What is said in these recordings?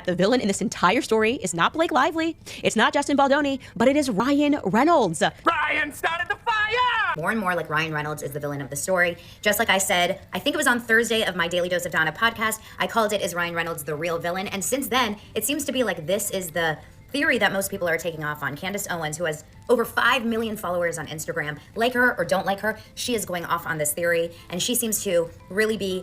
the villain in this entire story is not Blake Lively, it's not Justin Baldoni, but it is Ryan Reynolds. Ryan started the fire! More and more like Ryan Reynolds is the villain of the story. Just like I said, I think it was on Thursday of my Daily Dose of Donna podcast, I called it, Is Ryan Reynolds the Real Villain? And since then, it seems to be like this is the theory that most people are taking off on. Candace Owens, who has over 5 million followers on Instagram, like her or don't like her, she is going off on this theory, and she seems to really be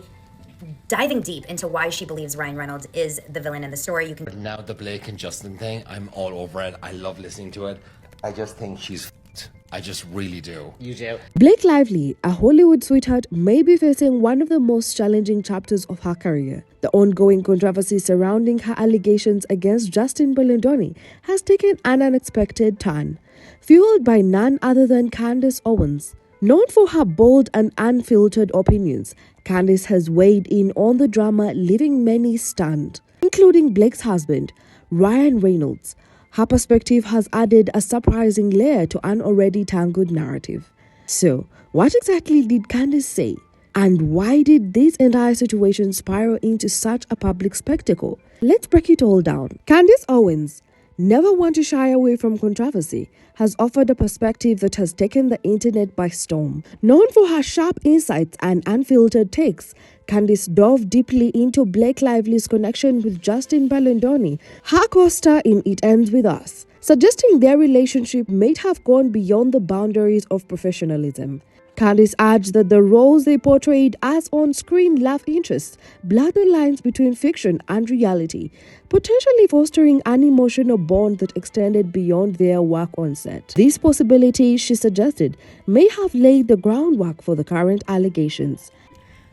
diving deep into why she believes Ryan Reynolds is the villain in the story. Now the Blake and Justin thing, I'm all over it. I love listening to it. I just think she's f***ed. I just really do. You do. Blake Lively, a Hollywood sweetheart, may be facing one of the most challenging chapters of her career. The ongoing controversy surrounding her allegations against Justin Baldoni has taken an unexpected turn, fueled by none other than Candace Owens. Known for her bold and unfiltered opinions, Candace has weighed in on the drama, leaving many stunned, including Blake's husband, Ryan Reynolds. Her perspective has added a surprising layer to an already tangled narrative. So, what exactly did Candace say? And why did this entire situation spiral into such a public spectacle? Let's break it all down. Candace Owens, never one to shy away from controversy, has offered a perspective that has taken the internet by storm. Known for her sharp insights and unfiltered takes, Candace dove deeply into Blake Lively's connection with Justin Baldoni, her co-star in It Ends With Us, suggesting their relationship may have gone beyond the boundaries of professionalism. Candace urged that the roles they portrayed as on-screen love interests blur the lines between fiction and reality, potentially fostering an emotional bond that extended beyond their work on set. This possibility, she suggested, may have laid the groundwork for the current allegations.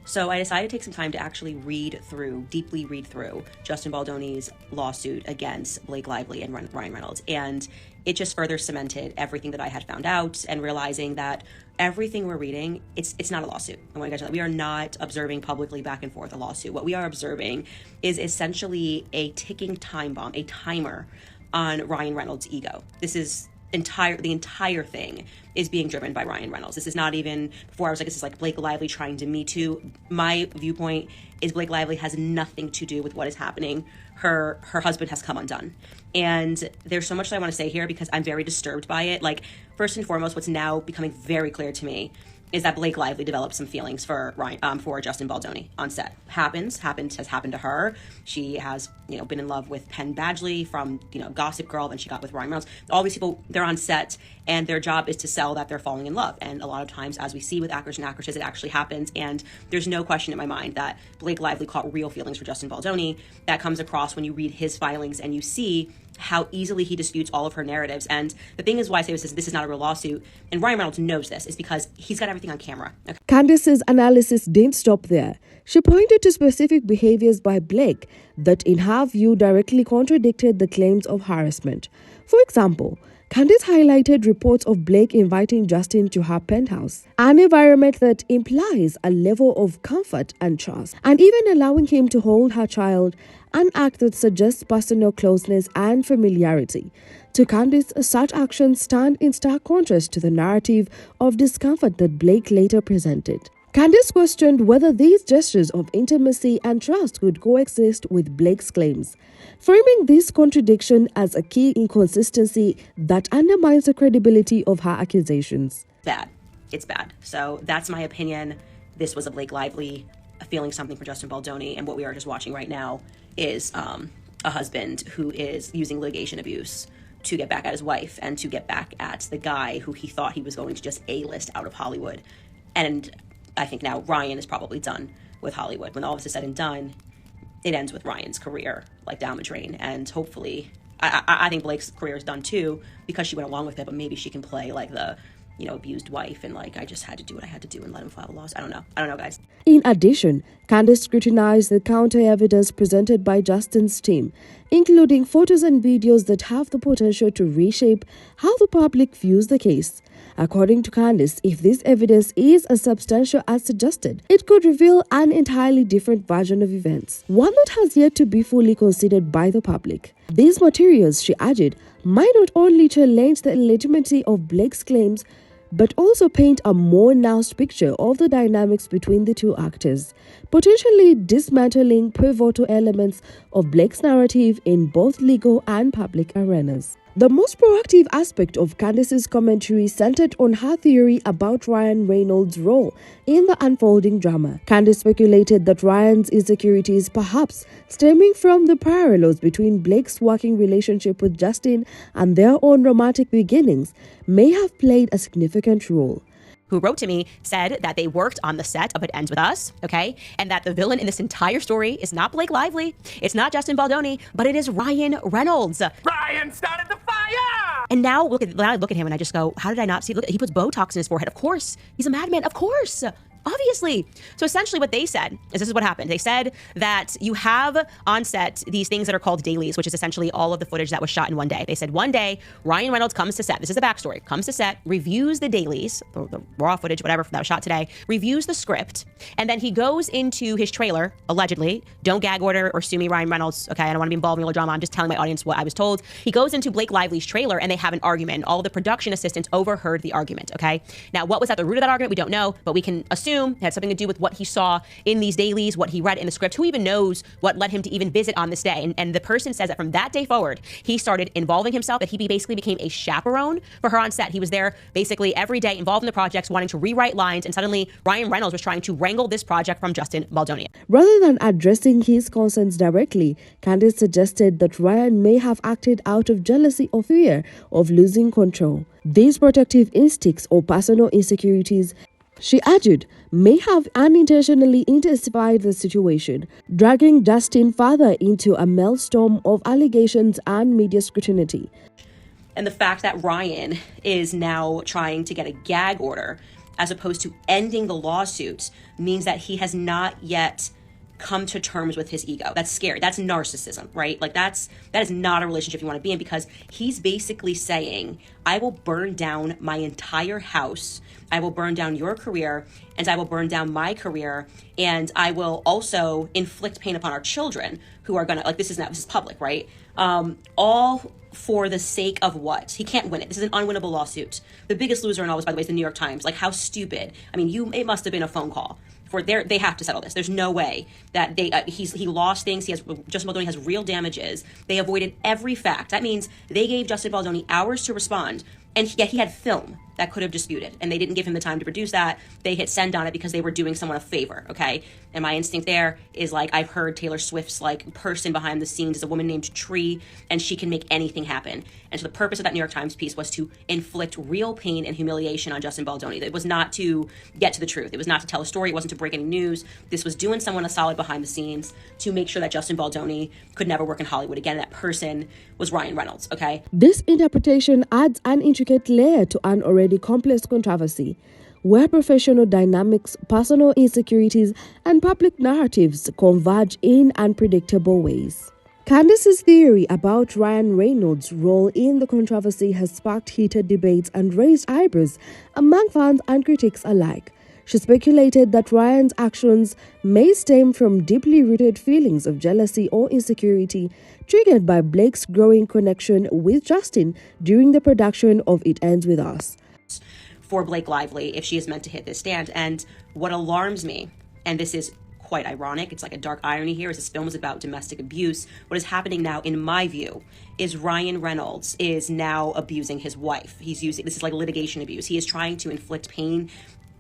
So I decided to take some time to actually deeply read through Justin Baldoni's lawsuit against Blake Lively and Ryan Reynolds. And it just further cemented everything that I had found out, and realizing that everything we're reading, it's not a lawsuit. I want to get to that. We are not observing publicly back and forth a lawsuit. What we are observing is essentially a ticking time bomb, a timer on Ryan Reynolds' ego. This is the entire thing is being driven by Ryan Reynolds. This is not even, before I was like, this is like Blake Lively trying to Me Too. My viewpoint is Blake Lively has nothing to do with what is happening. Her husband has come undone. And there's so much that I want to say here because I'm very disturbed by it. Like, first and foremost, what's now becoming very clear to me is that Blake Lively developed some feelings for Justin Baldoni on set. Has happened to her. She has, been in love with Penn Badgley from, Gossip Girl, then she got with Ryan Reynolds. All these people, they're on set, and their job is to sell that they're falling in love. And a lot of times, as we see with actors and actresses, it actually happens. And there's no question in my mind that Blake Lively caught real feelings for Justin Baldoni. That comes across when you read his filings and you see how easily he disputes all of her narratives. And the thing is why I say this is not a real lawsuit, and Ryan Reynolds knows this, is because he's got everything on camera. Okay. Candace's analysis didn't stop there. She pointed to specific behaviors by Blake that, in her view, directly contradicted the claims of harassment. For example, Candace highlighted reports of Blake inviting Justin to her penthouse, an environment that implies a level of comfort and trust, and even allowing him to hold her child, an act that suggests personal closeness and familiarity. To Candace, such actions stand in stark contrast to the narrative of discomfort that Blake later presented. Candace questioned whether these gestures of intimacy and trust could coexist with Blake's claims, framing this contradiction as a key inconsistency that undermines the credibility of her accusations. It's bad. So that's my opinion. This was a Blake Lively feeling something for Justin Baldoni, and what we are just watching right now is a husband who is using litigation abuse to get back at his wife and to get back at the guy who he thought he was going to just A-list out of Hollywood. And I think now Ryan is probably done with Hollywood. When all this is said and done, it ends with Ryan's career, like down the drain. And hopefully, I think Blake's career is done too, because she went along with it, but maybe she can play like the, abused wife and like, I just had to do what I had to do and let him file a lawsuit. I don't know, guys. In addition, Candace scrutinized the counter-evidence presented by Justin's team, including photos and videos that have the potential to reshape how the public views the case. According to Candace, if this evidence is as substantial as suggested, it could reveal an entirely different version of events, one that has yet to be fully considered by the public. These materials, she added, might not only challenge the legitimacy of Blake's claims, but also paint a more nuanced picture of the dynamics between the two actors, potentially dismantling pivotal elements of Blake's narrative in both legal and public arenas. The most proactive aspect of Candace's commentary centered on her theory about Ryan Reynolds' role in the unfolding drama. Candace speculated that Ryan's insecurities, perhaps stemming from the parallels between Blake's working relationship with Justin and their own romantic beginnings, may have played a significant role. Who wrote to me said that they worked on the set of It Ends With Us, okay? And that the villain in this entire story is not Blake Lively, it's not Justin Baldoni, but it is Ryan Reynolds. Ryan started the fire! And now look at him and I just go, how did I not see? Look, he puts Botox in his forehead. Of course, he's a madman. Of course. Obviously. So essentially what they said is this is what happened. They said that you have on set these things that are called dailies, which is essentially all of the footage that was shot in one day. They said one day, Ryan Reynolds comes to set. This is the backstory. Comes to set, reviews the dailies, the raw footage, whatever that was shot today, reviews the script, and then he goes into his trailer, allegedly. Don't gag order or sue me, Ryan Reynolds. Okay, I don't want to be involved in all the drama. I'm just telling my audience what I was told. He goes into Blake Lively's trailer and they have an argument. All the production assistants overheard the argument, okay? Now, what was at the root of that argument? We don't know, but we can assume it had something to do with what he saw in these dailies, what he read in the script. Who even knows what led him to even visit on this day? And the person says that from that day forward, he started involving himself, that he basically became a chaperone for her on set. He was there basically every day involved in the projects, wanting to rewrite lines, and suddenly Ryan Reynolds was trying to wrangle this project from Justin Baldoni. Rather than addressing his concerns directly, Candace suggested that Ryan may have acted out of jealousy or fear of losing control. These protective instincts or personal insecurities, she argued, may have unintentionally intensified the situation, dragging Justin further into a maelstrom of allegations and media scrutiny. And the fact that Ryan is now trying to get a gag order as opposed to ending the lawsuits means that he has not yet come to terms with his ego. That's scary. That's narcissism, right? Like that is not a relationship you want to be in, because he's basically saying, I will burn down my entire house. I will burn down your career, and I will burn down my career, and I will also inflict pain upon our children who are gonna, like, this is public, right? All for the sake of what? He can't win it. This is an unwinnable lawsuit. The biggest loser in all this, by the way, is the New York Times. Like, how stupid. I mean, it must have been a phone call. They have to settle this. There's no way that he lost things. Justin Baldoni has real damages. They avoided every fact. That means they gave Justin Baldoni hours to respond, and yet he had film that could have disputed, and they didn't give him the time to produce that. They hit send on it because they were doing someone a favor, okay? And my instinct there is, like, I've heard Taylor Swift's, like, person behind the scenes is a woman named Tree, and she can make anything happen. And so the purpose of that New York Times piece was to inflict real pain and humiliation on Justin Baldoni. It was not to get to the truth. It was not to tell a story. It wasn't to break any news. This was doing someone a solid behind the scenes to make sure that Justin Baldoni could never work in Hollywood again. That person was Ryan Reynolds, okay? This interpretation adds an intricate layer to an already complex controversy, where professional dynamics, personal insecurities, and public narratives converge in unpredictable ways. Candace's theory about Ryan Reynolds' role in the controversy has sparked heated debates and raised eyebrows among fans and critics alike. She speculated that Ryan's actions may stem from deeply rooted feelings of jealousy or insecurity triggered by Blake's growing connection with Justin during the production of It Ends With Us. For Blake Lively, if she is meant to hit this stand. And what alarms me, and this is quite ironic, it's like a dark irony here, is this film is about domestic abuse. What is happening now, in my view, is Ryan Reynolds is now abusing his wife. This is like litigation abuse. He is trying to inflict pain.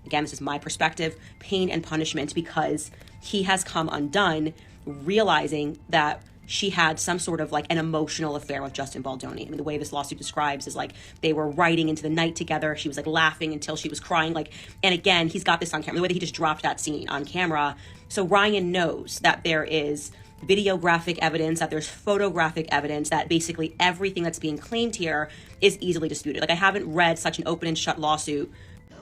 Again, this is my perspective, pain and punishment, because he has come undone, realizing that she had some sort of like an emotional affair with Justin Baldoni. I mean, the way this lawsuit describes is like they were writing into the night together. She was like laughing until she was crying. Like, and again, he's got this on camera. The way that he just dropped that scene on camera. So Ryan knows that there is videographic evidence, that there's photographic evidence, that basically everything that's being claimed here is easily disputed. Like, I haven't read such an open and shut lawsuit.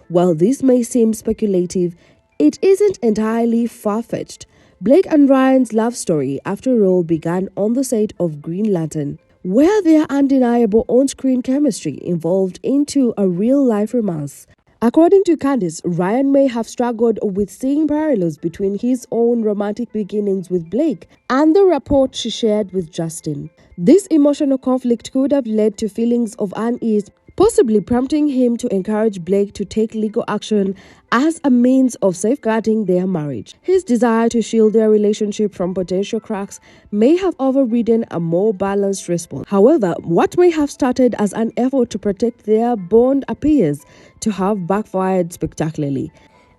While this may seem speculative, it isn't entirely far-fetched. Blake and Ryan's love story, after all, began on the set of Green Lantern, where their undeniable on-screen chemistry evolved into a real-life romance. According to Candace, Ryan may have struggled with seeing parallels between his own romantic beginnings with Blake and the rapport she shared with Justin. This emotional conflict could have led to feelings of unease, possibly prompting him to encourage Blake to take legal action as a means of safeguarding their marriage. His desire to shield their relationship from potential cracks may have overridden a more balanced response. However, what may have started as an effort to protect their bond appears to have backfired spectacularly,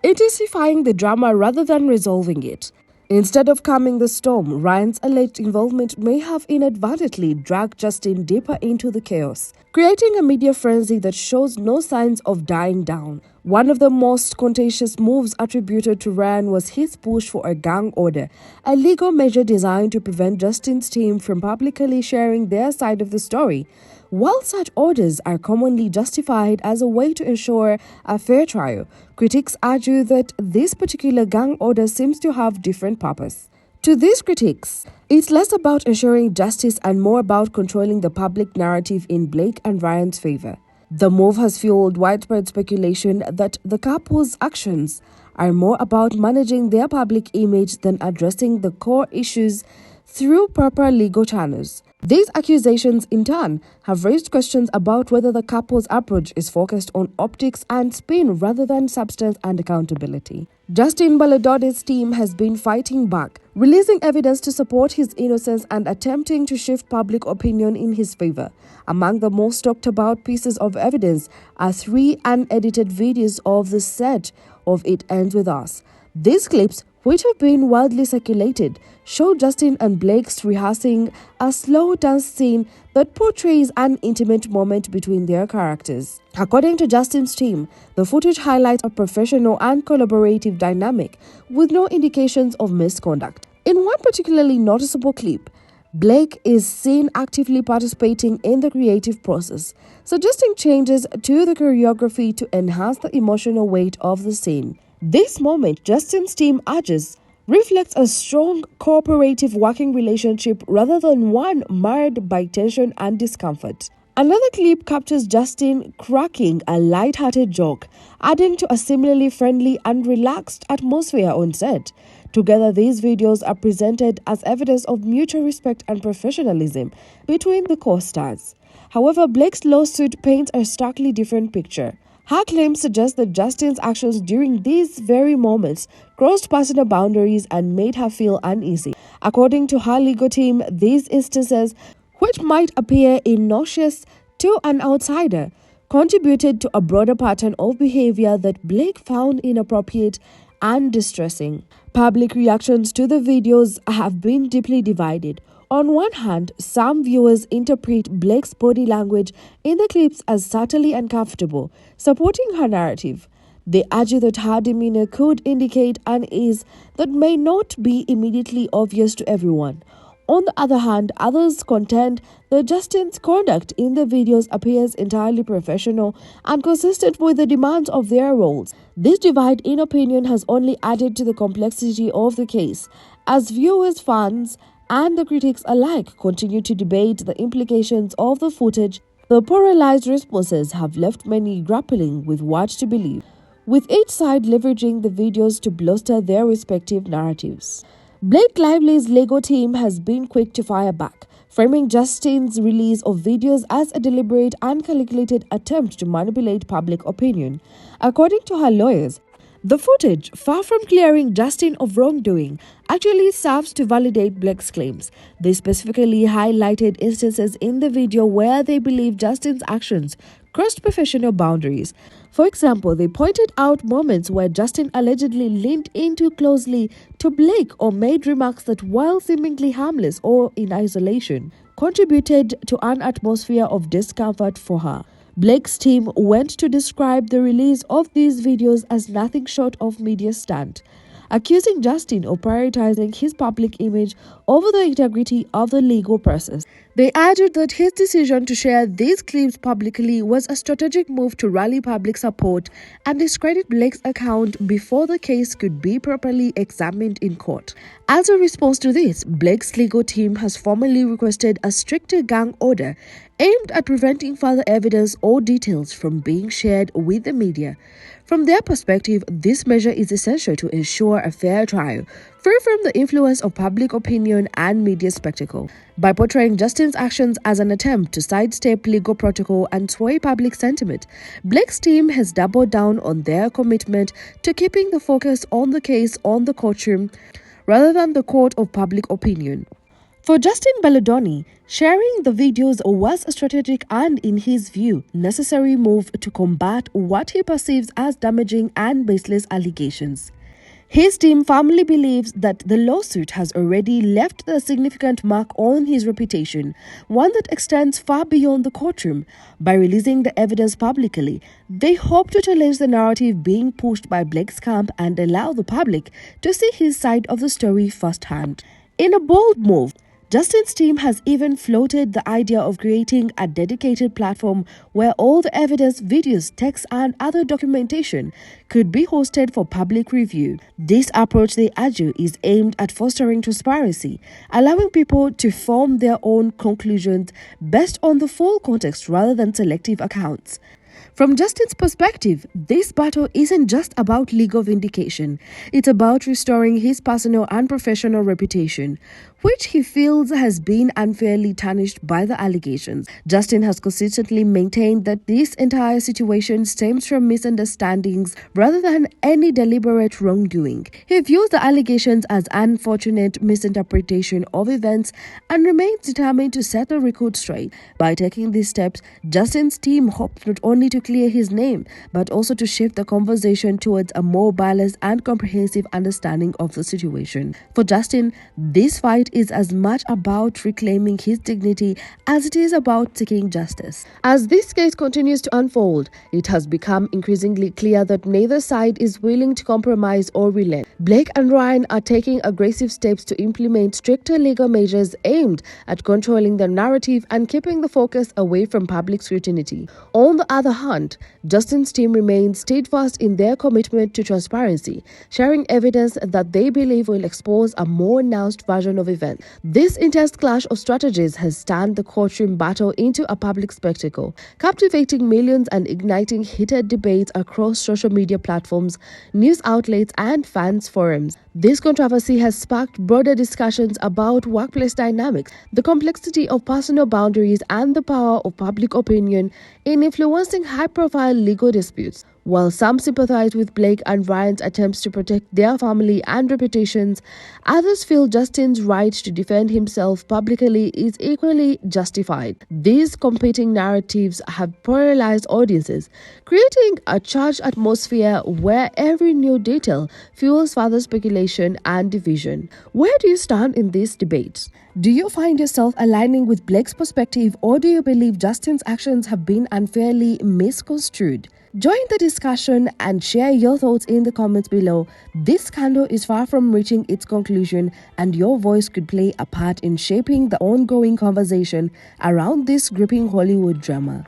intensifying the drama rather than resolving it. Instead of calming the storm, Ryan's alleged involvement may have inadvertently dragged Justin deeper into the chaos, creating a media frenzy that shows no signs of dying down. One of the most contentious moves attributed to Ryan was his push for a gang order, a legal measure designed to prevent Justin's team from publicly sharing their side of the story. While such orders are commonly justified as a way to ensure a fair trial, critics argue that this particular gang order seems to have different purpose. To these critics, it's less about ensuring justice and more about controlling the public narrative in Blake and Ryan's favor. The move has fueled widespread speculation that the couple's actions are more about managing their public image than addressing the core issues through proper legal channels. These accusations, in turn, have raised questions about whether the couple's approach is focused on optics and spin rather than substance and accountability. Justin Baldoni's team has been fighting back, releasing evidence to support his innocence and attempting to shift public opinion in his favor. Among the most talked about pieces of evidence are 3 unedited videos of the set of It Ends With Us. These clips, which have been widely circulated, show Justin and Blake's rehearsing a slow dance scene that portrays an intimate moment between their characters. According to Justin's team, the footage highlights a professional and collaborative dynamic with no indications of misconduct. In one particularly noticeable clip, Blake is seen actively participating in the creative process, suggesting changes to the choreography to enhance the emotional weight of the scene. This moment, Justin's team urges, reflects a strong cooperative working relationship rather than one marred by tension and discomfort. Another clip captures Justin cracking a light-hearted joke, adding to a similarly friendly and relaxed atmosphere on set. Together, these videos are presented as evidence of mutual respect and professionalism between the co-stars. However, Blake's lawsuit paints a starkly different picture. Her claims suggest that Justin's actions during these very moments crossed personal boundaries and made her feel uneasy. According to her legal team, these instances, which might appear innocuous to an outsider, contributed to a broader pattern of behavior that Blake found inappropriate and distressing. Public reactions to the videos have been deeply divided. On one hand, some viewers interpret Blake's body language in the clips as subtly uncomfortable, supporting her narrative. They argue that her demeanor could indicate unease that may not be immediately obvious to everyone. On the other hand, others contend that Justin's conduct in the videos appears entirely professional and consistent with the demands of their roles. This divide in opinion has only added to the complexity of the case, as viewers, fans, and the critics alike continue to debate the implications of the footage. The polarized responses have left many grappling with what to believe, with each side leveraging the videos to bolster their respective narratives. Blake Lively's legal team has been quick to fire back, framing Justin's release of videos as a deliberate and calculated attempt to manipulate public opinion. According to her lawyers, the footage, far from clearing Justin of wrongdoing, actually serves to validate Blake's claims. They specifically highlighted instances in the video where they believe Justin's actions crossed professional boundaries. For example, they pointed out moments where Justin allegedly leaned in too closely to Blake or made remarks that, while seemingly harmless or in isolation, contributed to an atmosphere of discomfort for her. Blake's team went to describe the release of these videos as nothing short of media stunt, accusing Justin of prioritizing his public image over the integrity of the legal process. They argued that his decision to share these clips publicly was a strategic move to rally public support and discredit Blake's account before the case could be properly examined in court. As a response to this, Blake's legal team has formally requested a stricter gang order aimed at preventing further evidence or details from being shared with the media. From their perspective, this measure is essential to ensure a fair trial, free from the influence of public opinion and media spectacle. By portraying Justin's actions as an attempt to sidestep legal protocol and sway public sentiment, Blake's team has doubled down on their commitment to keeping the focus on the case on the courtroom rather than the court of public opinion. For Justin Baldoni, sharing the videos was a strategic and, in his view, necessary move to combat what he perceives as damaging and baseless allegations. His team firmly believes that the lawsuit has already left a significant mark on his reputation, one that extends far beyond the courtroom. By releasing the evidence publicly, they hope to challenge the narrative being pushed by Blake's camp and allow the public to see his side of the story firsthand. In a bold move, Justin's team has even floated the idea of creating a dedicated platform where all the evidence, videos, texts, and other documentation could be hosted for public review. This approach, they argue, is aimed at fostering transparency, allowing people to form their own conclusions based on the full context rather than selective accounts. From Justin's perspective, this battle isn't just about legal vindication. It's about restoring his personal and professional reputation, which he feels has been unfairly tarnished by the allegations. Justin has consistently maintained that this entire situation stems from misunderstandings rather than any deliberate wrongdoing. He views the allegations as unfortunate misinterpretation of events and remains determined to set the record straight. By taking these steps, Justin's team hopes not only to clear his name, but also to shift the conversation towards a more balanced and comprehensive understanding of the situation. For Justin, this fight is as much about reclaiming his dignity as it is about seeking justice. As this case continues to unfold, it has become increasingly clear that neither side is willing to compromise or relent. Blake and Ryan are taking aggressive steps to implement stricter legal measures aimed at controlling the narrative and keeping the focus away from public scrutiny. On the other hand, Justin's team remains steadfast in their commitment to transparency, sharing evidence that they believe will expose a more nuanced version of events. This intense clash of strategies has turned the courtroom battle into a public spectacle, captivating millions and igniting heated debates across social media platforms, news outlets, and fans' forums. This controversy has sparked broader discussions about workplace dynamics, the complexity of personal boundaries, and the power of public opinion in influencing high-profile legal disputes. While some sympathize with Blake and Ryan's attempts to protect their family and reputations, others feel Justin's right to defend himself publicly is equally justified. These competing narratives have polarized audiences, creating a charged atmosphere where every new detail fuels further speculation and division. Where do you stand in this debate? Do you find yourself aligning with Blake's perspective, or do you believe Justin's actions have been unfairly misconstrued? Join the discussion and share your thoughts in the comments below. This scandal is far from reaching its conclusion, and your voice could play a part in shaping the ongoing conversation around this gripping Hollywood drama.